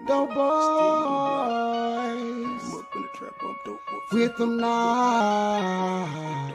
Dope boys with them knives.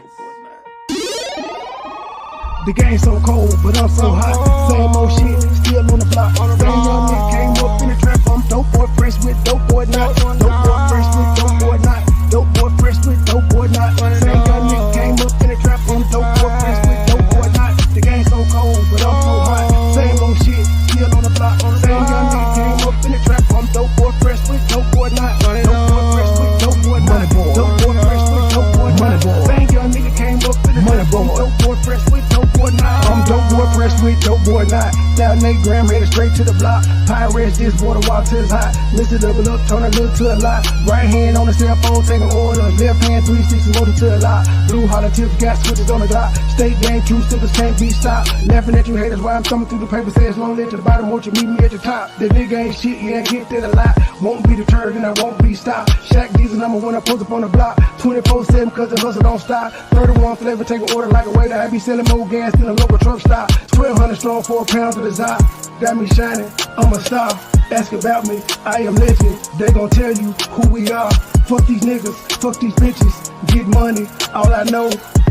The game so cold, but I'm so hot. Same old shit, still on the block. Same young nigga came up in the trap. I'm dope boy fresh with dope boy not. Dope boy fresh with dope boy not. Dope boy fresh with dope boy not. Same young nigga came up in the trap. I'm dope boy fresh with dope boy not. The game so cold, but I'm so hot. Same old shit, still on the block. Same young nigga came up in the trap. I'm dope boy fresh with dope boy not. Dope boy fresh with dope boy not. Dope boy fresh with dope boy not. Same young nigga came up in the trap. I'm dope boy fresh with dope boy not. I'm dope boy fresh with dope boy not. Now Nate Graham headed straight to the block. Pirates this water while till it's hot. Listen double up, turn a little to a lot. Right hand on the cell phone, taking orders. Left hand 360 motor to a lot. Blue hollow tips, got switches on the dot. State game, true sippers can't be stopped. Laughing at you haters while I'm thumbing through the paper. Says long at the bottom, won't you meet me at the top? The nigga ain't shit, yeah, I get that a lot. Won't be deterred and I won't be stopped. Shaq D's the number one, I post up on the block. 24/7 cause the hustle don't stop. 31 flavor, take an order like a waiter. I be selling more gas than a local truck stop. 1,200 strong for a pound to the top. Got me shining, I'm a star. Ask about me, I am legend. They gon' tell you who we are. Fuck these niggas, fuck these bitches. Get money, all I know.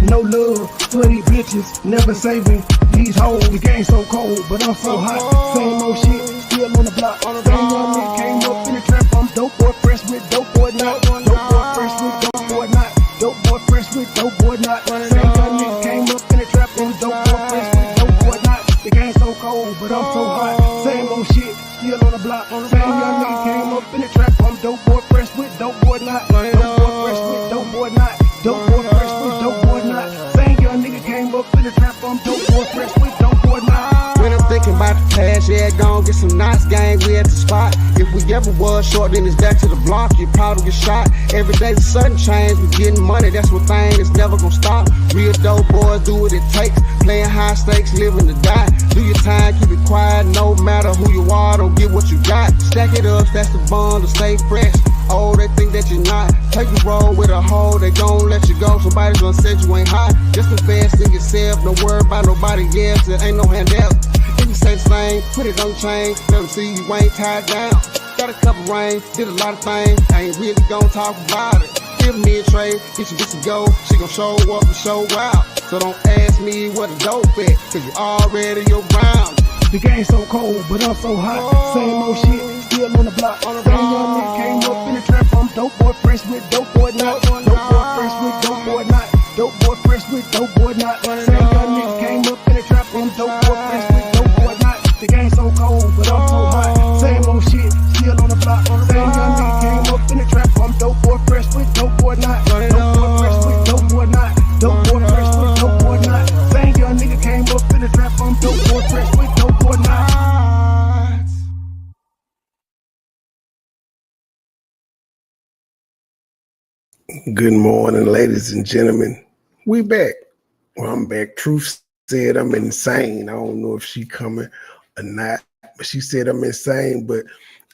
No love for these bitches. Never saving these hoes. The game so cold, but I'm so hot. Same old shit, still on the block. Same young nigga came up in the trap. I'm dope boy fresh with dope boy not. Dope boy fresh with dope boy not. Dope boy fresh with dope boy not. Same young nigga came up in the trap. I'm dope boy fresh with dope boy not. The game so cold, but I'm so hot. Same old shit, still on the block. Same young nigga came up in the trap. I'm dope boy fresh with dope boy not. Dope boy fresh with dope boy not. Dope boy fresh with dope boy not. Same young nigga came up in the trap. I'm dope boy fresh with dope boy not. When I'm thinking about the past, yeah, gon' get some knots, gang, we at the spot. If we ever was short, then it's back to the block, you probably get shot. Every day the sudden change, we getting money, that's one thing that's never gonna stop. Real dope boys do what it takes, playing high stakes, living to die. Do your time, keep it quiet, no matter who you are, don't get what you got. Stack it up, that's the bond to stay fresh. Oh, they think that you're not. Take a roll with a hoe, they gon' let you go. Somebody's gonna say you ain't hot. Just invest in yourself, don't worry about nobody else. There ain't no handout. If you say the same, put it on the chain. Let them see you ain't tied down. Got a couple rings, did a lot of things. I ain't really gon' talk about it. Give me a trade, get you get some go. She gon' show up and show out. So don't ask me what a dope at, cause you already around. The game so cold, but I'm so hot. Same old shit, still on the block. Same young nigga came up in the trap. I'm dope boy fresh with dope boy not. Dope boy fresh with dope boy not. Dope boy fresh with dope boy not. Same young nigga came up in the trap. I'm dope boy fresh with dope boy not. The game so cold, but I'm so hot. Same old shit, still on the block. Same young nigga came up in the trap. I'm dope boy fresh with dope boy not. Dope boy fresh with dope boy not. Dope boy fresh with dope boy not. Same young nigga came up in the trap. I'm dope boy fresh with dope boy not. Good morning, ladies and gentlemen. We back. Well, I'm back. Truth said I'm insane. I don't know if she coming or not, but she said I'm insane. But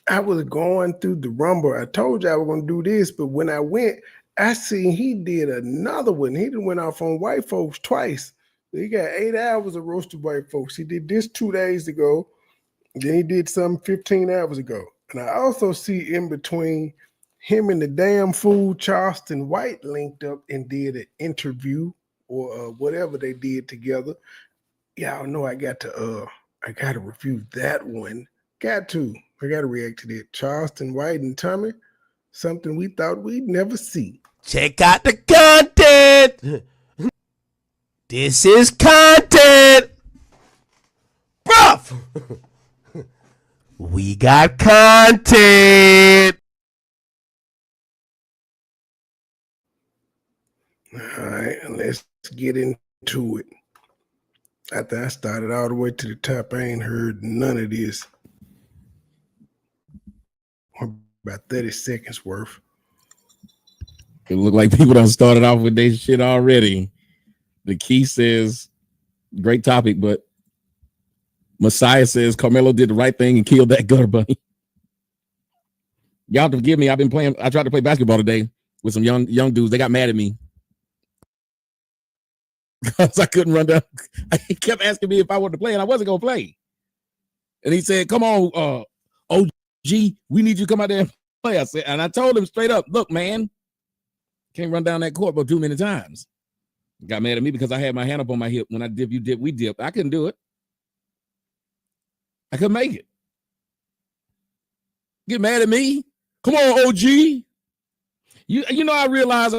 I was going through the Rumble. I told you I was going to do this, but when I went, I seen he did another one. He done went off on white folks twice. He got 8 hours of roasted white folks. He did this 2 days ago. Then he did something 15 hours ago. And I also see in between him and the damn fool Charleston White linked up and did an interview or whatever they did together. Y'all know I got to review that one. I got to react to that. Charleston White and Tommy, something we thought we'd never see. Check out the content. This is content. Bruv. We got content. All right, let's get into it. After I started all the way to the top, I ain't heard none of this. About 30 seconds worth. It looked like people done started off with their shit already. The key says, great topic, but Messiah says Karmelo did the right thing and killed that gutter bunny. Y'all have to forgive me. I tried to play basketball today with some young dudes. They got mad at me because I couldn't run down. He kept asking me if I wanted to play, and I wasn't going to play. And he said, come on, OG, we need you to come out there and play. I said, and I told him straight up, look, man, can't run down that court but too many times. Got mad at me because I had my hand up on my hip when I dip, you dip, we dip. I couldn't do it. I couldn't make it. Get mad at me? Come on, OG. You know, I realized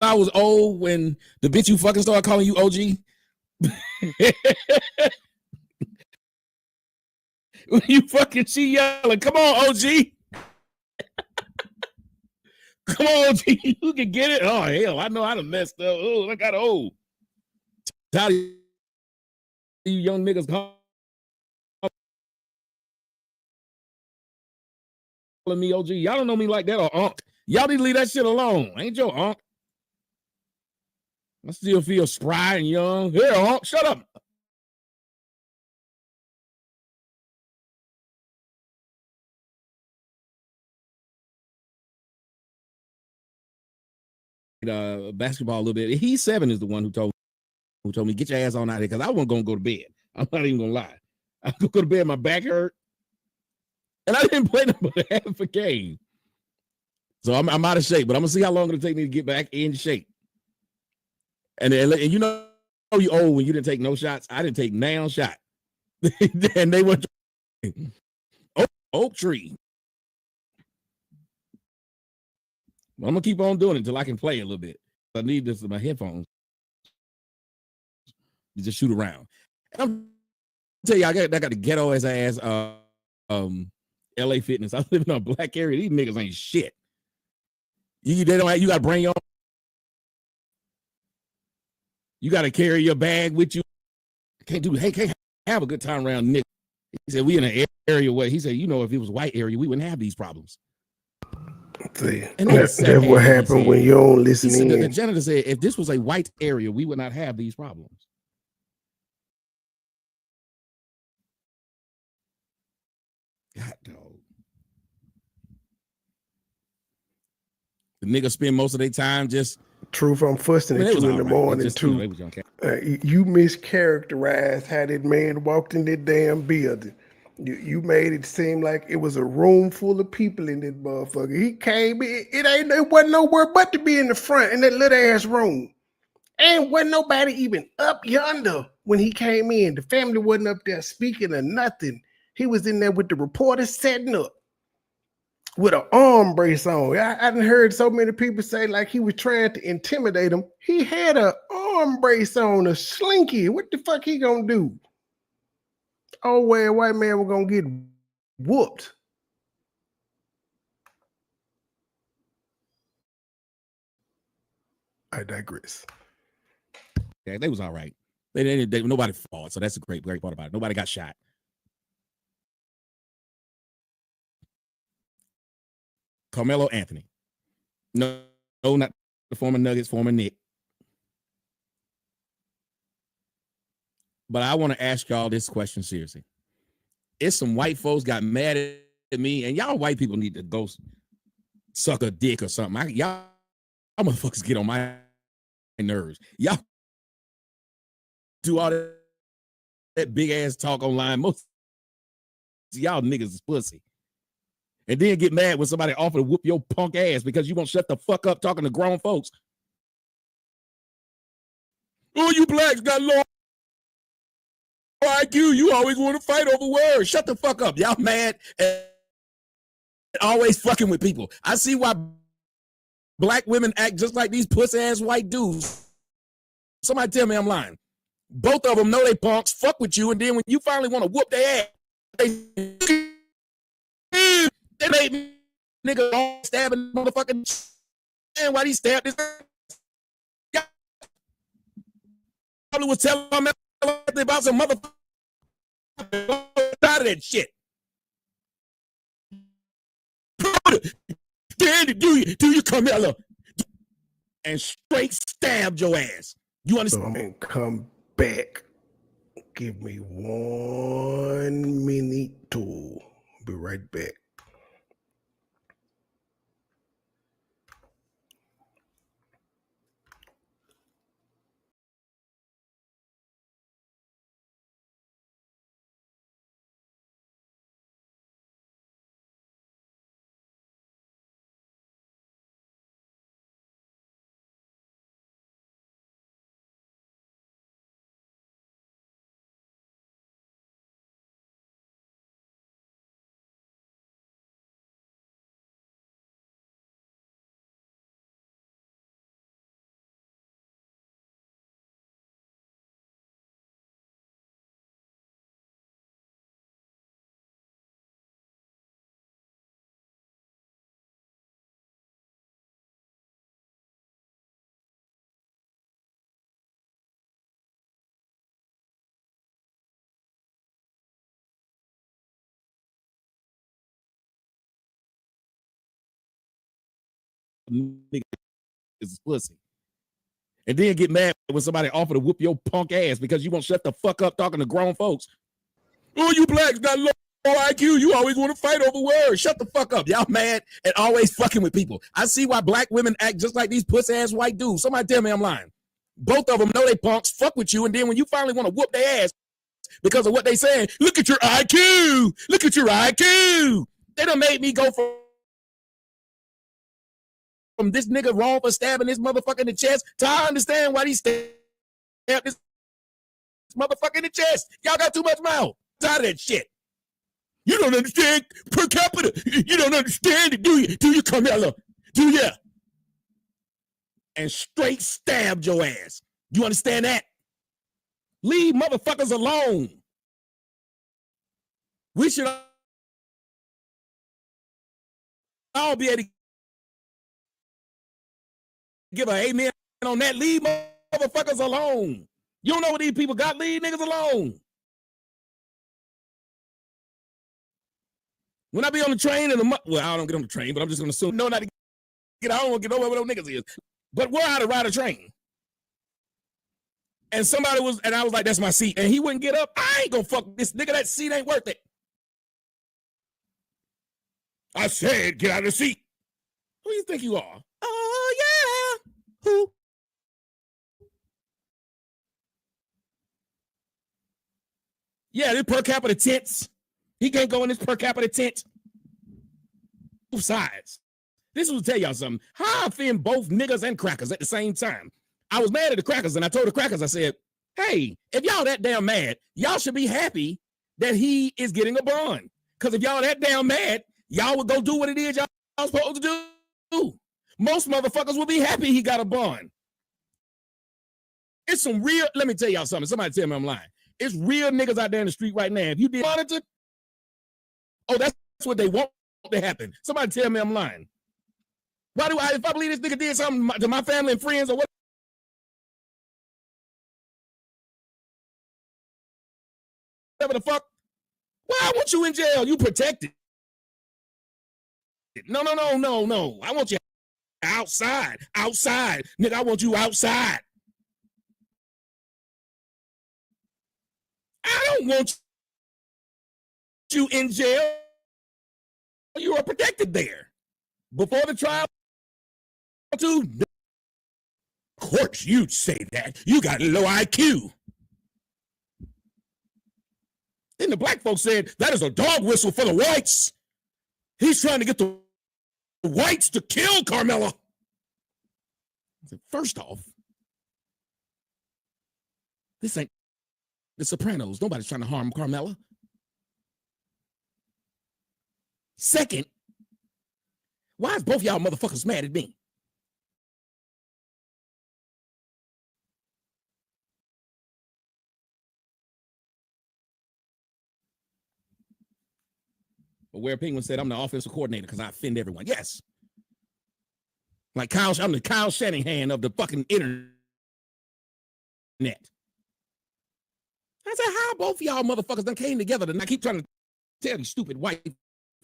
I was old when the bitch you fucking started calling you OG. When you fucking she yelling, come on, OG. Come on, OG. You can get it. Oh, hell, I know I done messed up. Oh, I got old. Tired of you young niggas calling me OG. Y'all don't know me like that or Unc. Y'all need to leave that shit alone. Ain't your Unc. I still feel spry and young. Here, Unc, shut up. Basketball a little bit. He's 7 is the one who told me get your ass on out here because I wasn't gonna go to bed. I'm not even gonna lie. I go to bed, my back hurt, and I didn't play but half a game. So I'm out of shape, but I'm gonna see how long it'll take me to get back in shape. And you know you old when you didn't take no shots. I didn't take now shot, and they went oak tree. Well, I'm gonna keep on doing it until I can play a little bit. I need this in my headphones. You just shoot around. And I'm tell you, I got the ghetto ass LA Fitness. I live in a black area. These niggas ain't shit. You gotta bring your. You gotta carry your bag with you. Can't have a good time around niggas. He said we in an area where he said, you know, if it was white area, we wouldn't have these problems. See, that's what happened when you don't listen in. The janitor said, if this was a white area, we would not have these problems. God, dog. The niggas spend most of their time just. Truth, I'm fussing at you in the morning too. You mischaracterized how that man walked in that damn building. You made it seem like it was a room full of people in that motherfucker. He came in, it wasn't nowhere but to be in the front in that little ass room. And wasn't nobody even up yonder when he came in. The family wasn't up there speaking or nothing. He was in there with the reporters setting up with an arm brace on. I done heard so many people say like he was trying to intimidate him. He had an arm brace on, a slinky. What the fuck he gonna do? Oh, well, a white man was gonna get whooped. I digress. Yeah, they was all right. They nobody fought, so that's a great part about it. Nobody got shot. Karmelo Anthony. No, not the former Nuggets, former Knick. But I want to ask y'all this question seriously. It's some white folks got mad at me, and y'all white people need to go suck a dick or something. Y'all motherfuckers get on my nerves. Y'all do all that big ass talk online. Most of y'all niggas is pussy. And then get mad when somebody offer to whoop your punk ass because you won't shut the fuck up talking to grown folks. Oh, you blacks got low IQ. You always want to fight over words. Shut the fuck up. Y'all mad and always fucking with people. I see why black women act just like these pussy ass white dudes. Somebody tell me I'm lying. Both of them know they punks, fuck with you, and then when you finally want to whoop their ass, they made nigga stabbing motherfucking and why he stabbed his probably was telling him about some motherfucker out of that shit. Danny, do you Karmelo? And straight stabbed your ass. You understand? So I'm gonna come back. Give me 1 minute to be right back. nigga is pussy. And then get mad when somebody offer to whoop your punk ass because you won't shut the fuck up talking to grown folks. Oh, you blacks got low IQ. You always want to fight over words. Shut the fuck up. Y'all mad and always fucking with people. I see why black women act just like these pussy ass white dudes. Somebody tell me I'm lying. Both of them know they punks, fuck with you, and then when you finally want to whoop their ass because of what they saying, look at your IQ. Look at your IQ. They done made me go from this nigga wrong for stabbing this motherfucker in the chest to I understand why he stabbed this motherfucker in the chest. Y'all got too much mouth. Tired of that shit. You don't understand per capita. You don't understand it, do you? Do you, Karmelo? Do you? And straight stabbed your ass. You understand that? Leave motherfuckers alone. We should all be able to give an amen on that. Leave motherfuckers alone. You don't know what these people got. Leave niggas alone. When I be on the train, well, I don't get on the train, but I'm just going to assume no, not to get. I don't want to get over where those niggas is. But we're how to ride a train. And somebody was, and I was like, that's my seat. And he wouldn't get up. I ain't going to fuck this nigga. That seat ain't worth it. I said, get out of the seat. Who do you think you are? Oh, yeah. Who? Yeah, this per capita tents. He can't go in this per capita tent. Both sides. This will tell y'all something. How I offend both niggas and crackers at the same time. I was mad at the crackers, and I told the crackers, I said, hey, if y'all that damn mad, y'all should be happy that he is getting a bond. Because if y'all that damn mad, y'all would go do what it is y'all supposed to do. Most motherfuckers will be happy he got a bond. It's some real, let me tell y'all something. Somebody tell me I'm lying. It's real niggas out there in the street right now. If you did monitor, oh, that's what they want to happen. Somebody tell me I'm lying. Why do I, if I believe this nigga did something to my family and friends or whatever the fuck, why I want you in jail? You protected. No. I want you outside. Nigga, I want you outside. I don't want you in jail. You are protected there. Before the trial, too. Of course you'd say that. You got low IQ. Then the black folks said, that is a dog whistle for the whites. He's trying to get the whites to kill Karmelo. I said, first off, this ain't The Sopranos. Nobody's trying to harm Karmelo. Second, why is both y'all motherfuckers mad at me? But where Penguin said, I'm the offensive coordinator because I offend everyone. Yes. Like Kyle, I'm the Kyle Shanahan of the fucking internet. I said, how both y'all motherfuckers done came together and I keep trying to tell these stupid white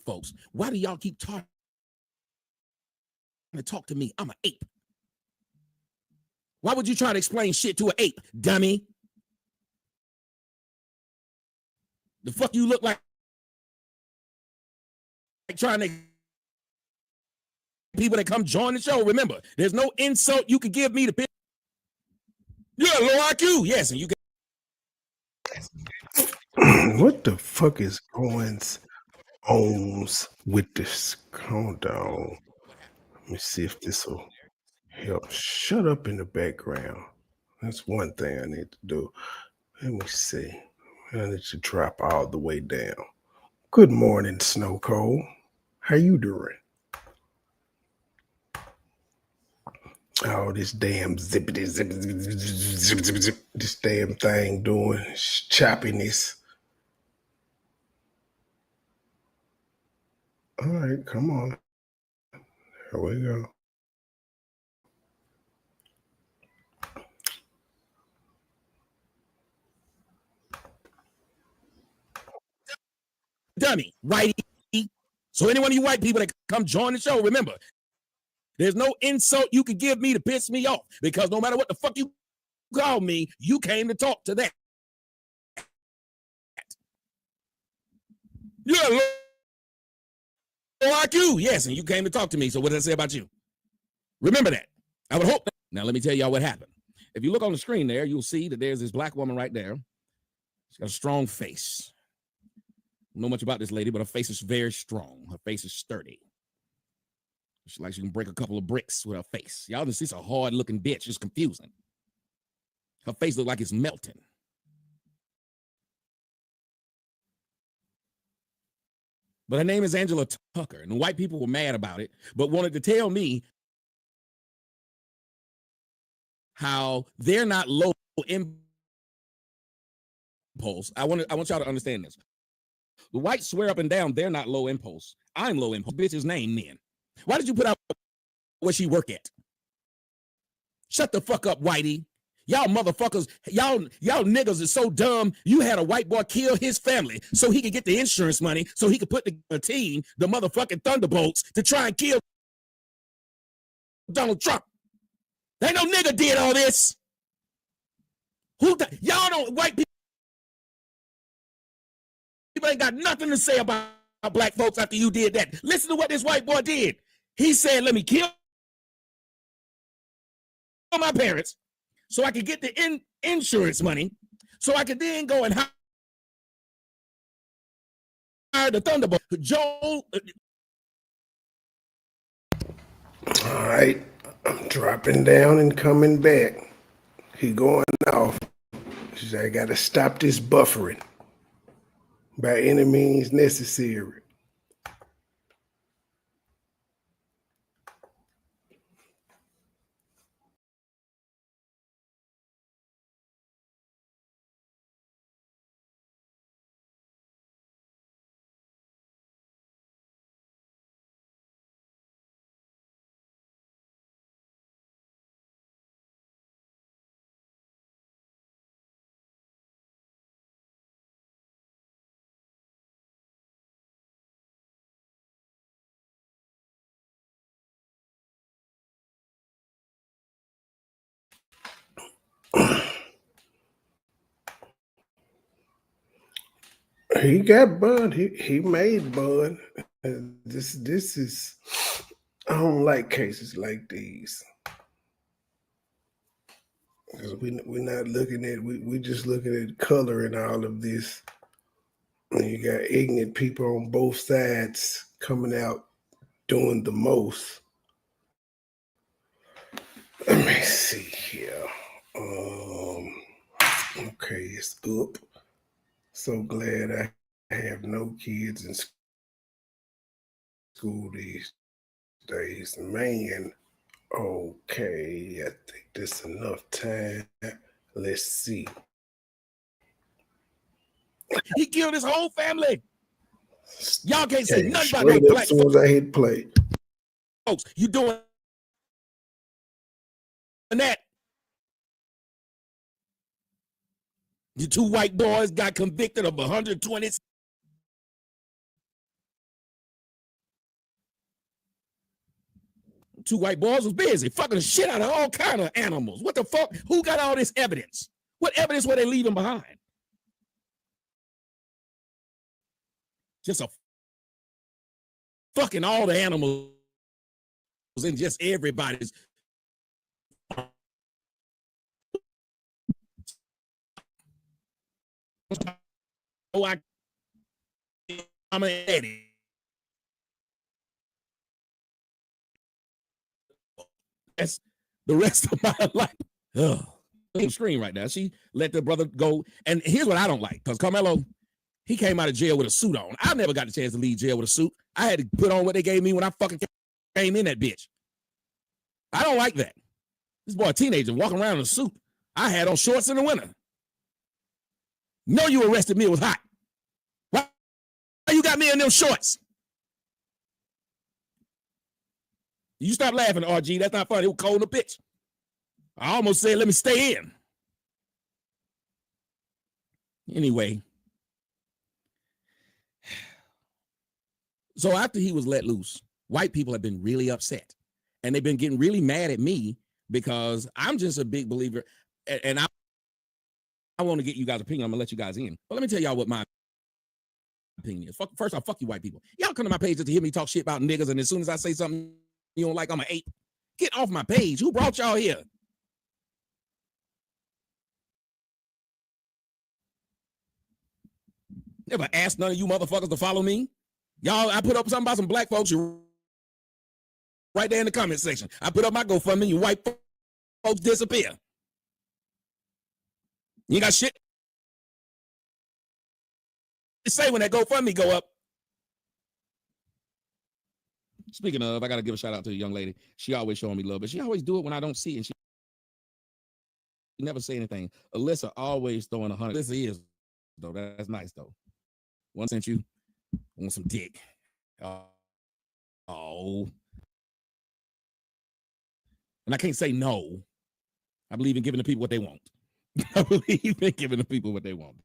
folks, why do y'all keep trying to talk to me? I'm an ape. Why would you try to explain shit to an ape, dummy? The fuck you look like trying to people that come join the show. Remember, there's no insult you can give me to people. You're a low IQ. Yes, and you get what the fuck is going on with this countdown? Let me see if this will help. Shut up in the background. That's one thing I need to do. Let me see. I need to drop all the way down. Good morning, Snow Cold. How you doing? Oh, this damn zippity zip, this damn thing doing choppiness. All right, come on. Here we go. dummy, whitey. So any one of you white people that come join the show, remember, There's no insult you can give me to piss me off, because no matter what the fuck you call me, you came to talk to that. You're a low IQ, yes, and you came to talk to me. So what did I say about you? Remember that. I would hope that. Now let me tell y'all what happened. If you look on the screen there, you'll see that there's this black woman right there. She's got a strong face. I don't know much about this lady, but her face is very strong. Her face is sturdy. She's like she can break a couple of bricks with her face. Y'all just see a hard-looking bitch. It's confusing. Her face looks like it's melting. But her name is Angela Tucker, and the white people were mad about it, but wanted to tell me how they're not low impulse. I want y'all to understand this. The whites swear up and down they're not low impulse. I'm low impulse. Bitch's name then. Why did you put out where she work at? Shut the fuck up, whitey. Y'all motherfuckers, y'all niggas is so dumb. You had a white boy kill his family so he could get the insurance money, so he could put the team, the motherfucking Thunderbolts, to try and kill Donald Trump. Ain't no nigga did all this. Y'all don't, white people ain't got nothing to say about black folks after you did that. Listen to what this white boy did. He said, let me kill my parents so I could get the insurance money, so I could then go and hire the Thunderbolt. Joe. All right, I'm dropping down and coming back. He going off. She said, I gotta stop this buffering by any means necessary. He got Bud. He made Bud. This is, I don't like cases like these. Because we're not looking at, we just looking at color in all of this. And you got ignorant people on both sides coming out doing the most. Let me see here. Okay, it's up. So glad I have no kids in school these days. Man, okay, I think that's enough time. Let's see. He killed his whole family. Y'all can't say nothing about no black as soon as I hit play. Folks, you doing that? The two white boys got convicted of 120. Two white boys was busy fucking the shit out of all kind of animals. What the fuck? Who got all this evidence? What evidence were they leaving behind? Just a fucking all the animals and just everybody's. Oh, I'm an Eddie. That's the rest of my life. Ugh. Screen right now. She let the brother go. And here's what I don't like, because Karmelo, he came out of jail with a suit on. I never got the chance to leave jail with a suit. I had to put on what they gave me when I fucking came in that bitch. I don't like that. This boy, a teenager, walking around in a suit. I had on shorts in the winter. No, you arrested me. It was hot. Why you got me in them shorts? You stop laughing, RG. That's not funny. It was cold in the bitch. I almost said, let me stay in. Anyway. So after he was let loose, white people have been really upset. and they've been getting really mad at me because I'm just a big believer, and I want to get you guys' opinion. I'm gonna let you guys in, but let me tell y'all what my opinion is. First off, fuck you white people. Y'all come to my page just to hear me talk shit about niggas, and as soon as I say something you don't like, I'm an ape. Get off my page. Who brought y'all here? Never asked none of you motherfuckers to follow me. Y'all, I put up something about some black folks. You right there in the comment section. I put up my GoFundMe. You white folks disappear. You ain't got shit to say when that GoFundMe go up. Speaking of, I got to give a shout out to a young lady. She always showing me love, but she always do it when I don't see it. And she never say anything. Alyssa always throwing 100. Alyssa is, though. That's nice, though. One sent you. I want some dick. Oh. And I can't say no. I believe in giving the people what they want. I believe in giving the people what they want.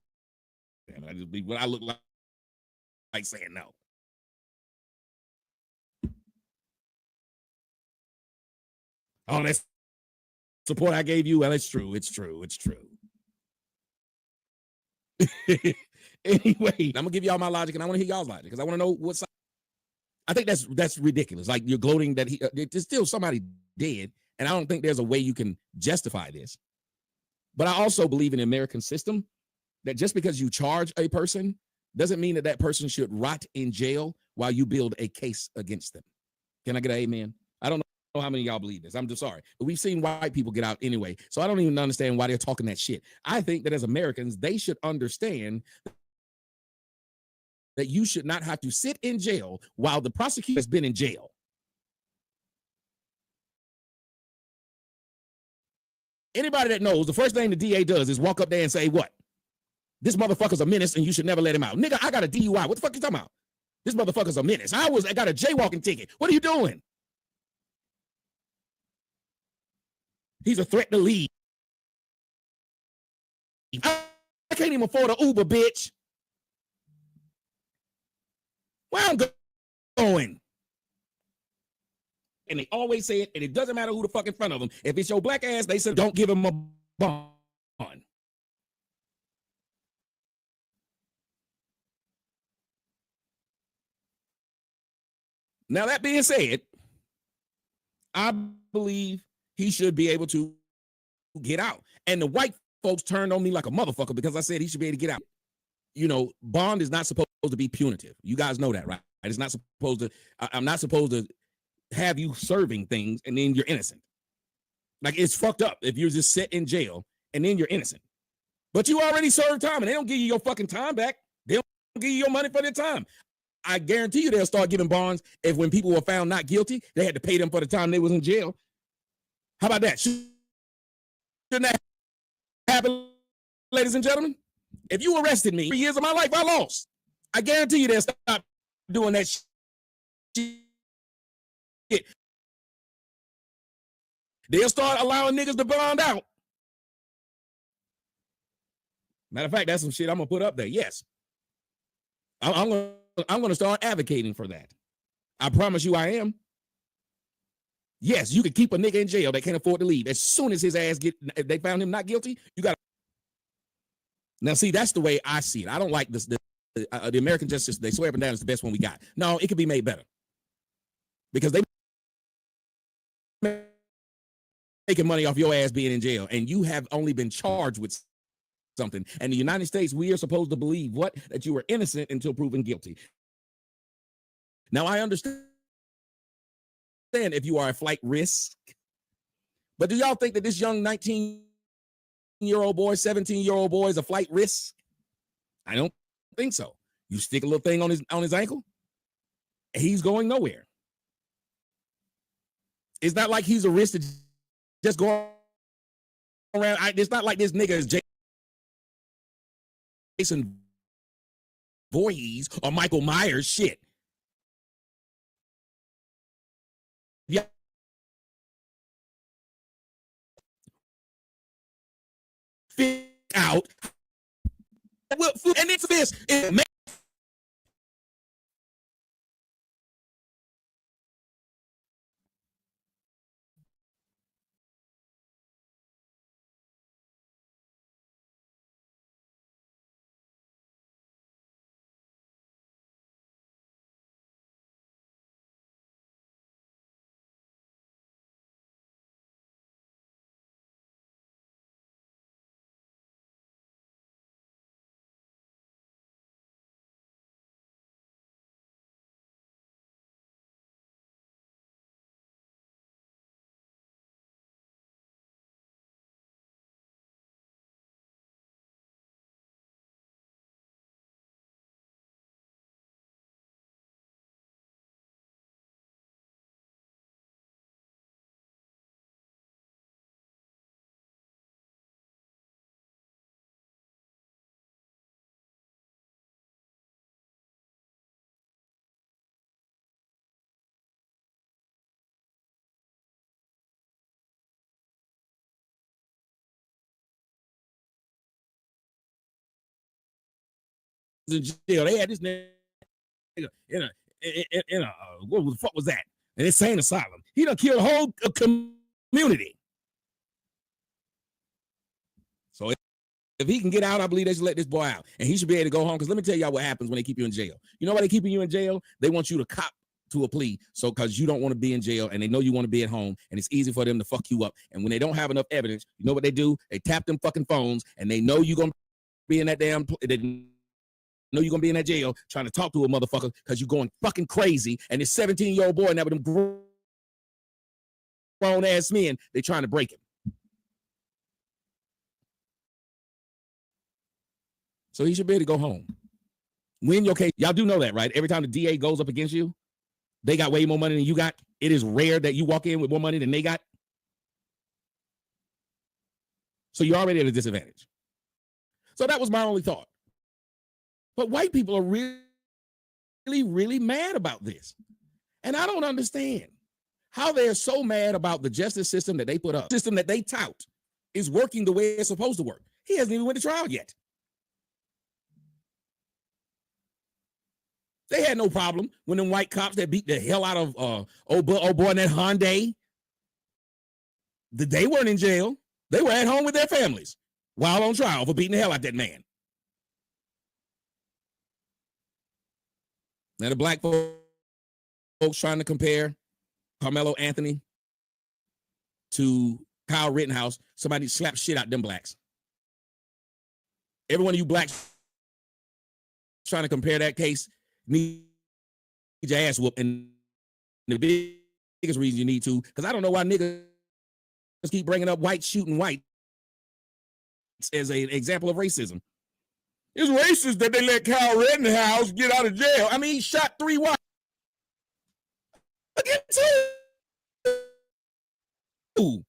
And I just believe what I look like saying no. Oh, that's support I gave you. Well, it's true. It's true. It's true. Anyway, I'm gonna give y'all my logic, and I want to hear y'all's logic because I want to know what side. I think that's ridiculous. Like you're gloating that there's still somebody dead, and I don't think there's a way you can justify this. But I also believe in the American system that just because you charge a person doesn't mean that that person should rot in jail while you build a case against them. Can I get an amen? I don't know how many of y'all believe this. I'm just sorry. But we've seen white people get out anyway. So I don't even understand why they're talking that shit. I think that as Americans, they should understand that you should not have to sit in jail while the prosecutor has been in jail. Anybody that knows, the first thing the DA does is walk up there and say, what? This motherfucker's a menace and you should never let him out. Nigga, I got a DUI. What the fuck you talking about? This motherfucker's a menace. I got a jaywalking ticket. What are you doing? He's a threat to leave. I can't even afford an Uber, bitch. Where I'm going? And they always say it, and it doesn't matter who the fuck in front of them. If it's your black ass, they said don't give him a bond. Now, that being said, I believe he should be able to get out. And the white folks turned on me like a motherfucker because I said he should be able to get out. You know, bond is not supposed to be punitive. You guys know that, right? It's not supposed to, I'm not supposed to have you serving things and then you're innocent. Like, it's fucked up if you're just set in jail and then you're innocent. But you already served time and they don't give you your fucking time back. They don't give you your money for their time. I guarantee you they'll start giving bonds if when people were found not guilty, they had to pay them for the time they was in jail. How about that? Shouldn't that happen, ladies and gentlemen? If you arrested me 3 years of my life, I lost. I guarantee you they'll stop doing that shit. They'll start allowing niggas to bond out. Matter of fact, that's some shit I'm gonna put up there. Yes, I'm gonna start advocating for that. I promise you, I am. Yes, you can keep a nigga in jail that can't afford to leave. As soon as his ass they found him not guilty, you got. Now, see, that's the way I see it. I don't like this. The American justice, they swear up and down it's the best one we got. No, it could be made better because they making money off your ass being in jail, and you have only been charged with something. And in the United States, we are supposed to believe what? That you were innocent until proven guilty. Now, I understand if you are a flight risk, but do y'all think that this young 19-year-old boy, 17-year-old boy is a flight risk? I don't think so. You stick a little thing on his ankle, and he's going nowhere. It's not like he's a risk to just go around. It's not like this nigga is Jason Voorhees or Michael Myers shit. Yeah. Figure out. And it's this. in jail. They had this nigga in a what the fuck was that? An insane asylum. He done killed a whole community. So if he can get out, I believe they should let this boy out. And he should be able to go home. Because let me tell y'all what happens when they keep you in jail. You know why they keeping you in jail? They want you to cop to a plea. So because you don't want to be in jail and they know you want to be at home and it's easy for them to fuck you up. And when they don't have enough evidence, you know what they do? They tap them fucking phones and they know you're going to be in that damn, they know you're going to be in that jail trying to talk to a motherfucker because you're going fucking crazy. And this 17-year-old boy now with them grown ass men, they trying to break him. So he should be able to go home. Win your case. Y'all do know that, right? Every time the DA goes up against you, they got way more money than you got. It is rare that you walk in with more money than they got. So you're already at a disadvantage. So that was my only thought. But white people are really, really mad about this. And I don't understand how they're so mad about the justice system that they put up. The system that they tout is working the way it's supposed to work. He hasn't even went to trial yet. They had no problem when them white cops that beat the hell out of old boy in that Hyundai. They weren't in jail. They were at home with their families while on trial for beating the hell out that man. Now the black folks trying to compare Karmelo Anthony to Kyle Rittenhouse. Somebody slapped shit out them blacks. Every one of you blacks trying to compare that case need your ass whooped, and the biggest reason you need to, because I don't know why niggas keep bringing up white shooting white as an example of racism. It's racist that they let Kyle Rittenhouse get out of jail. I mean, he shot 3 white. Look at 2.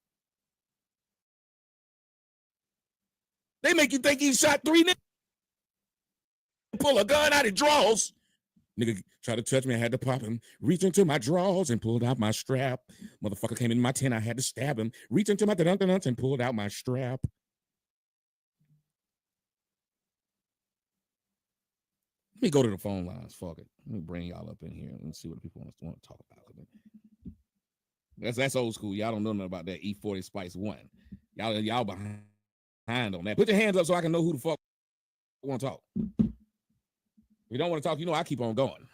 They make you think he shot 3 niggas. Pull a gun out of drawers. Nigga tried to touch me, I had to pop him. Reach into my drawers and pulled out my strap. Motherfucker came in my tent, I had to stab him. Reach into my dun-dun-dun and pulled out my strap. Let me go to the phone lines, fuck it. Let me bring y'all up in here and see what people want to talk about. That's old school. Y'all don't know nothing about that E40 Spice 1. Y'all behind on that. Put your hands up so I can know who the fuck want to talk. If you don't want to talk, you know I keep on going.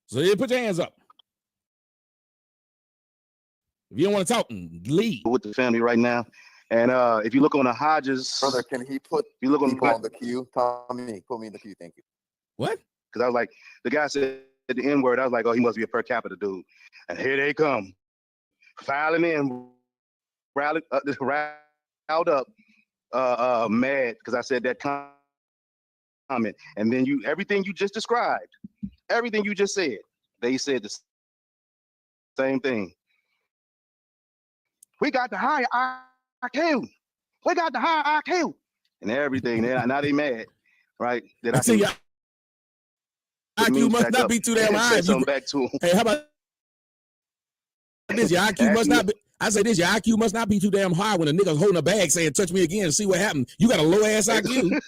So yeah, put your hands up. If you don't want to talk, leave. With the family right now. And if you look on the Hodges. Brother, can he put you look on the queue? Tommy, put me in the queue. Thank you. What? Because I was like, the guy said the N-word. I was like, oh, he must be a per capita dude. And here they come. Filing in, riled up, mad because I said that comment. And then everything you just described, everything you just said, they said the same thing. We got to hire IQ. We got to hire IQ. And everything. Now they mad, right? That I see IQ must not be too damn high. Back to him. Hey, how about this? Your IQ must not be. I say this, your IQ must not be too damn high when a nigga's holding a bag saying, touch me again and see what happened. You got a low ass IQ.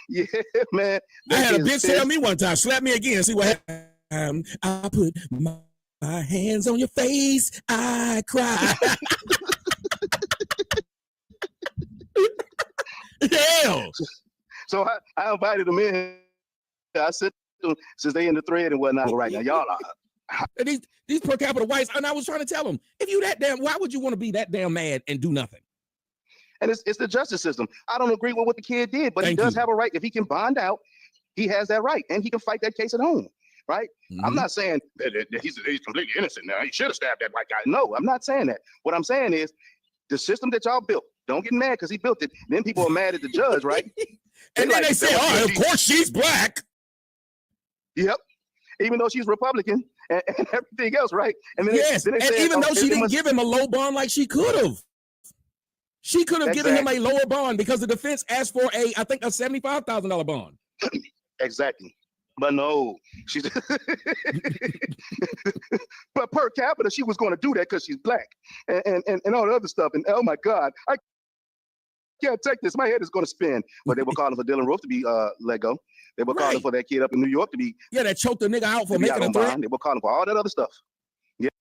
Yeah, man. I had a bitch tell me one time, slap me again and see what happened. I put my hands on your face. I cry. Hell. So I invited them in. I said to them, since they in the thread and whatnot right now, y'all are. These per capita whites, and I was trying to tell them, if you that damn, why would you want to be that damn mad and do nothing? And it's the justice system. I don't agree with what the kid did, but he does have a right. If he can bond out, he has that right, and he can fight that case at home, right? Mm-hmm. I'm not saying that he's completely innocent now. He should have stabbed that white guy. No, I'm not saying that. What I'm saying is the system that y'all built. Don't get mad because he built it. Then people are mad at the judge, right? And then they say, oh, of course she's black. Yep. Even though she's Republican and everything else, right? And then yes, and said, even though she didn't give him a low bond like she could have. She could have given him a lower bond because the defense asked for I think a $75,000 bond. Exactly. But no, she's but per capita, she was going to do that because she's black and all the other stuff. And oh my God, can't take this. My head is going to spin. But they were calling for Dylan Roof to be let go. They were calling for that kid up in New York to be that choked the nigga out for making a threat. They were calling for all that other stuff. Yep.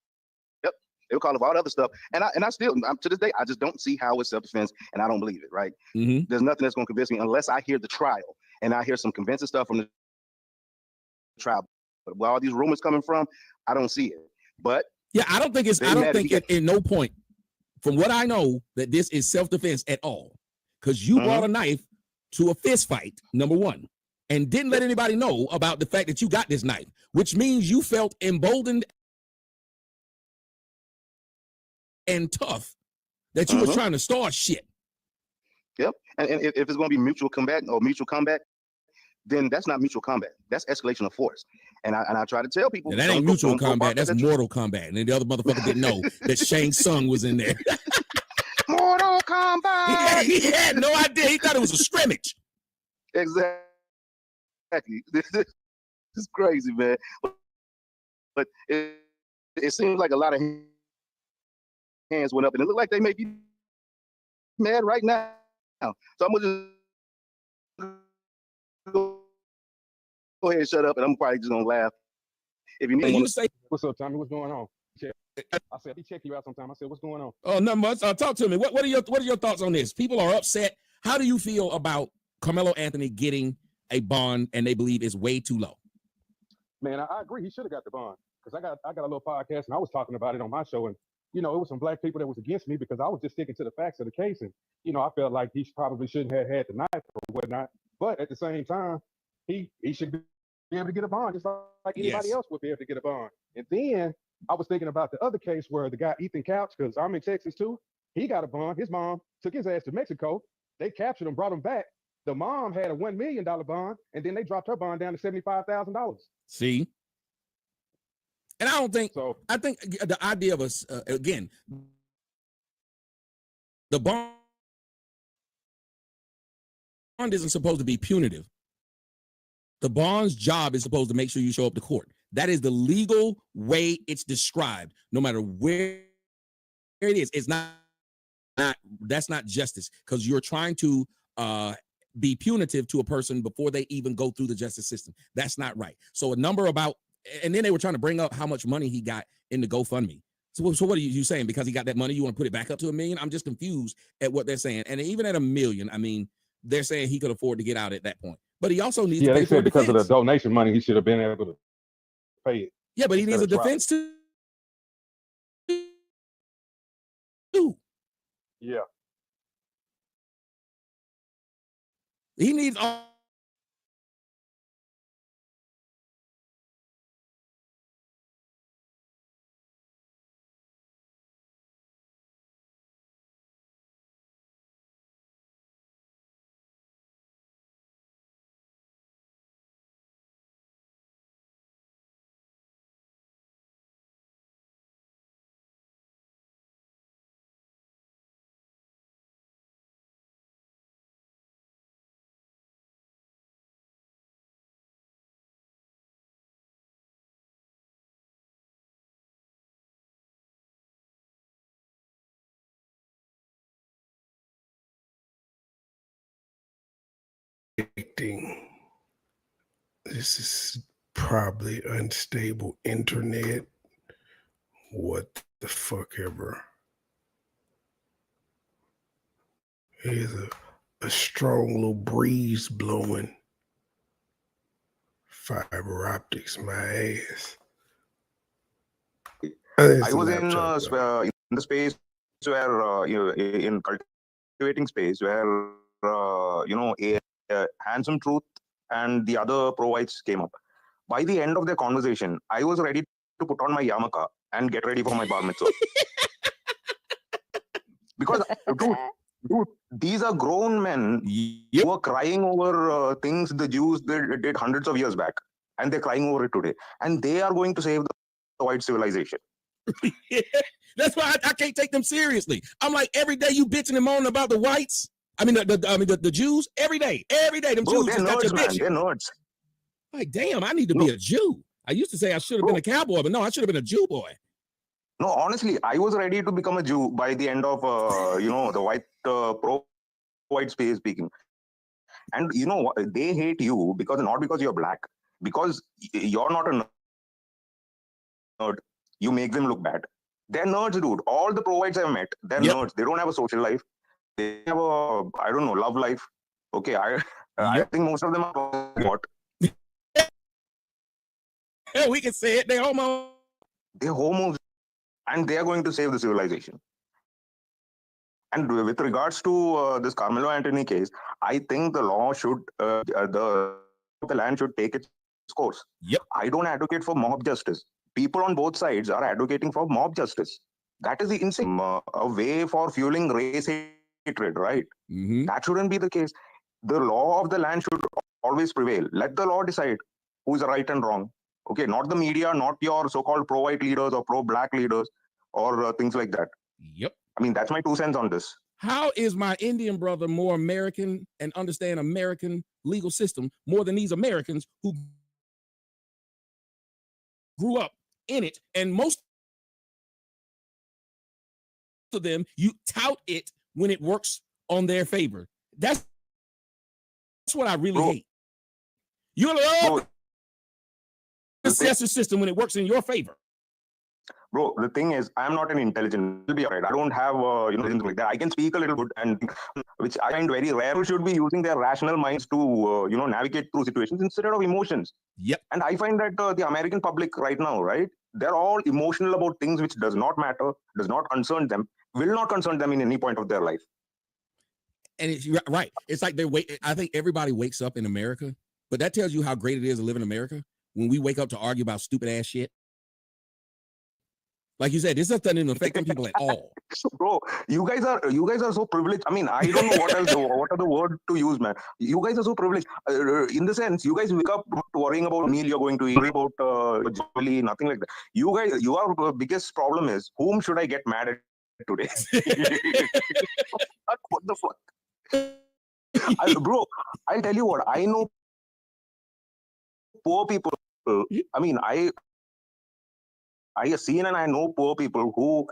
They were calling for all that other stuff. And I still, to this day, I just don't see how it's self-defense, and I don't believe it, right? Mm-hmm. There's nothing that's going to convince me unless I hear the trial and I hear some convincing stuff from the trial. But where all these rumors coming from, I don't see it. But yeah, I don't think in no point, from what I know, that this is self-defense at all. Because you brought a knife to a fist fight, number one, and didn't let anybody know about the fact that you got this knife, which means you felt emboldened and tough that you was trying to start shit. Yep. And if it's going to be mutual combat, then that's not mutual combat. That's escalation of force. And I try to tell people that ain't mutual combat. That's Mortal Kombat. And then the other motherfucker didn't know that Shang Tsung was in there. Mortal Kombat. He had no idea. He thought it was a scrimmage. Exactly. This is crazy, man. But it seems like a lot of hands went up, and it looked like they may be mad right now. So I'm gonna just go ahead and shut up, and I'm probably just gonna laugh. If you need to say, "What's up, Tommy? What's going on?" I said, "He check you out sometime." I said, "What's going on?" Oh, nothing much. Talk to me. What are your thoughts on this? People are upset. How do you feel about Karmelo Anthony getting a bond and they believe it's way too low? Man, I agree. He should have got the bond because I got a little podcast and I was talking about it on my show, and it was some black people that was against me because I was just sticking to the facts of the case, and I felt like he probably shouldn't have had the knife or whatnot. But at the same time, he should be able to get a bond just like anybody else would be able to get a bond. And then I was thinking about the other case where the guy Ethan Couch, because I'm in Texas too, he got a bond. His mom took his ass to Mexico. They captured him, brought him back. The mom had a $1 million bond, and then they dropped her bond down to $75,000. See? And I don't think so. I think the idea of us again, the bond isn't supposed to be punitive. The bond's job is supposed to make sure you show up to court. That is the legal way it's described. No matter where it is, it's not that's not justice, because you're trying to be punitive to a person before they even go through the justice system. That's not right. So a number about, and then they were trying to bring up how much money he got in the GoFundMe. So what are you saying? Because he got that money, you want to put it back up to $1 million? I'm just confused at what they're saying. And even at $1 million, I mean, they're saying he could afford to get out at that point. But he also needs to pay they said because defense. of the donation money, he should have been able to pay it. Yeah, but he needs a defense too. Yeah. He needs all. This is probably unstable internet. What the fuck ever. Here's a strong little breeze blowing. Fiber optics, my ass. I was in the space where in cultivating space where a handsome truth and the other pro-whites came up. By the end of the conversation, I was ready to put on my yarmulke and get ready for my bar mitzvah. Because dude, these are grown men who are crying over things the Jews did hundreds of years back, and they're crying over it today, and they are going to save the white civilization. Yeah, that's why I can't take them seriously. I'm like, every day you bitching and moaning about the whites. I mean, the Jews. Every day, them Bro, Jews they're got nerds, your man. bitch. They're nerds. Like, damn, I need to be a Jew. I used to say I should have been a cowboy, but no, I should have been a Jew boy. No, honestly, I was ready to become a Jew by the end of the white pro-white space speaking. And you know what? They hate you because not because you're black, because you're not a nerd. You make them look bad. They're nerds, dude. All the pro-whites I've met, they're nerds. They don't have a social life. They have a, I don't know, love life. Okay, I think most of them are what? Yeah, we can say it. They're homo. They're homos, and they are going to save the civilization. And with regards to this Carmelo Anthony case, I think the law should, the land should take its course. Yep. I don't advocate for mob justice. People on both sides are advocating for mob justice. That is the insane a way for fueling race hatred, right? Mm-hmm. That shouldn't be the case. The law of the land should always prevail. Let the law decide who's right and wrong. Okay, not the media, not your so-called pro-white leaders or pro-black leaders or things like that. Yep. I mean, that's my 2 cents on this. How is my Indian brother more American and understand American legal system more than these Americans who grew up in it? And most of them, you tout it when it works on their favor. That's what I really hate. You love the justice system when it works in your favor. Bro, the thing is, I'm not an intelligent. Will be alright. I don't have anything like that. I can speak a little bit, and which I find very rare. People should be using their rational minds to navigate through situations instead of emotions. Yep. And I find that the American public right now, right, they're all emotional about things which does not matter, does not concern them, will not concern them in any point of their life. And it's right. It's like I think everybody wakes up in America, but that tells you how great it is to live in America when we wake up to argue about stupid ass shit. Like you said, this doesn't even affect them people at all. Bro, you guys are so privileged. I mean, I don't know what else. What are the words to use, man? You guys are so privileged. In the sense, you guys wake up not worrying about meal you're going to eat, about jolly, nothing like that. Your biggest problem is whom should I get mad at today? What the fuck? Bro, I'll tell you what. I know poor people. I mean, I have seen and I know poor people who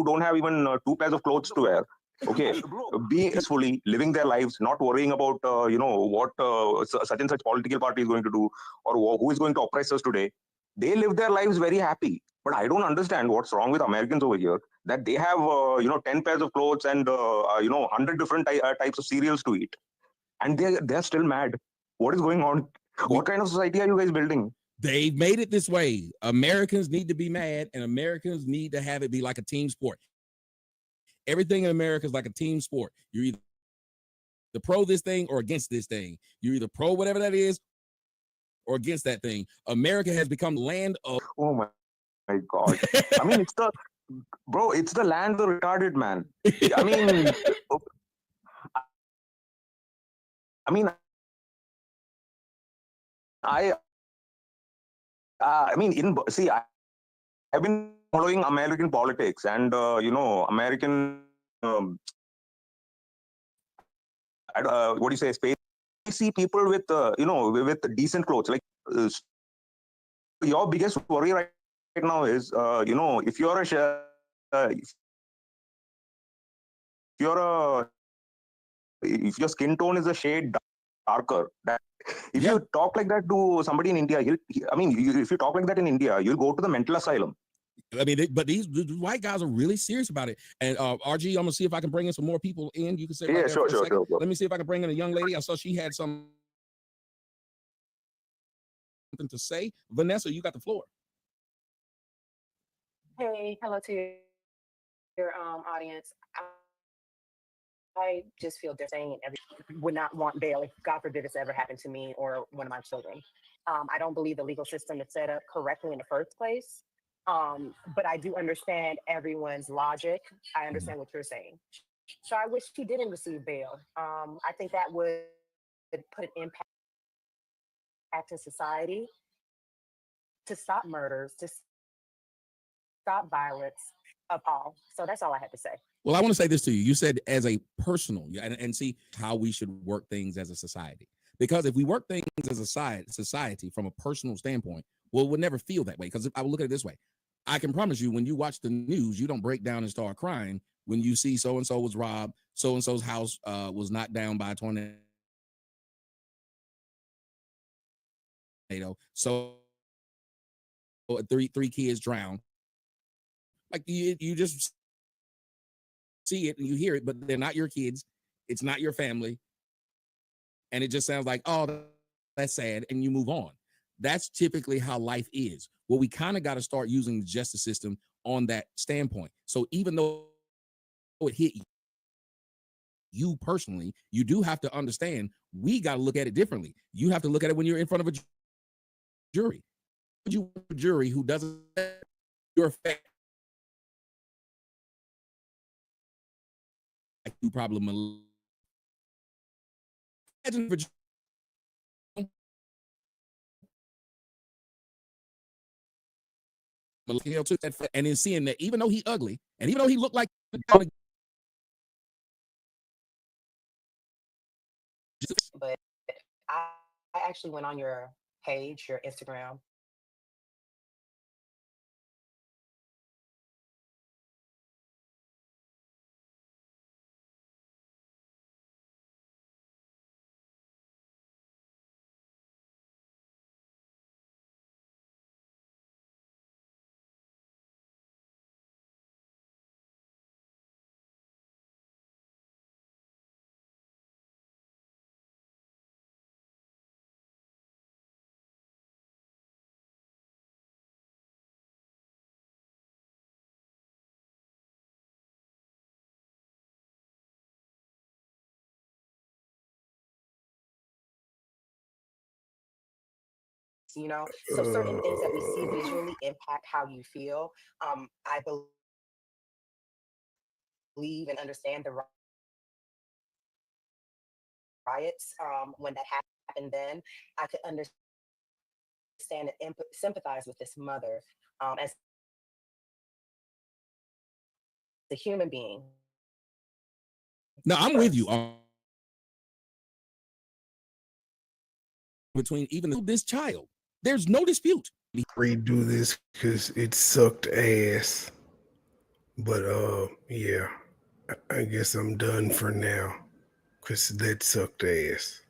don't have even 2 pairs of clothes to wear. Okay, being peacefully living their lives, not worrying about what such and such political party is going to do or who is going to oppress us today. They live their lives very happy. But I don't understand what's wrong with Americans over here that they have 10 pairs of clothes and 100 different types of cereals to eat, and they're still mad. What is going on? What kind of society are you guys building? They've made it this way. Americans need to be mad, and Americans need to have it be like a team sport. Everything in America is like a team sport. You're either pro this thing or against this thing. You're either pro whatever that is or against that thing. America has become land of... Oh my God. I mean, it's the land of the retarded, man. I mean, I've been following American politics and American what do you say, space. I see people with with decent clothes. Like your biggest worry right now is if your skin tone is a shade darker, if you talk like that to somebody in India, if you talk like that in India, you'll go to the mental asylum. I mean, but these white guys are really serious about it. And RG, I'm gonna see if I can bring in some more people in. You can say, yeah, sure. Let me see if I can bring in a young lady. I saw she had something to say. Vanessa, you got the floor. Hey, hello to your audience. I just feel they're saying would not want bail if, God forbid, this ever happened to me or one of my children. I don't believe the legal system is set up correctly in the first place. But I do understand everyone's logic. I understand what you're saying. So I wish he didn't receive bail. I think that would put an impact in society to stop murders, to stop violence of all. So that's all I had to say. Well, I want to say this to you. You said as a personal, and see how we should work things as a society. Because if we work things as a society from a personal standpoint, well, we'll never feel that way. Because I will look at it this way. I can promise you, when you watch the news, you don't break down and start crying when you see so-and-so was robbed, so and so's house was knocked down by a tornado. So three kids drowned. Like you just see it and you hear it, but they're not your kids. It's not your family. And it just sounds like, oh, that's sad. And you move on. That's typically how life is. Well, we kind of got to start using the justice system on that standpoint. So even though it hit you personally, you do have to understand we got to look at it differently. You have to look at it when you're in front of a jury. You a jury who doesn't your effect. You probably imagine for took that and then seeing that even though he ugly and even though he looked like but I actually went on your page, your Instagram. So certain things that we see visually impact how you feel. I believe and understand the riots. When that happened, then I could understand and sympathize with this mother as a human being. No, I'm with you between even this child. There's no dispute. Redo this because it sucked ass. But yeah, I guess I'm done for now because that sucked ass.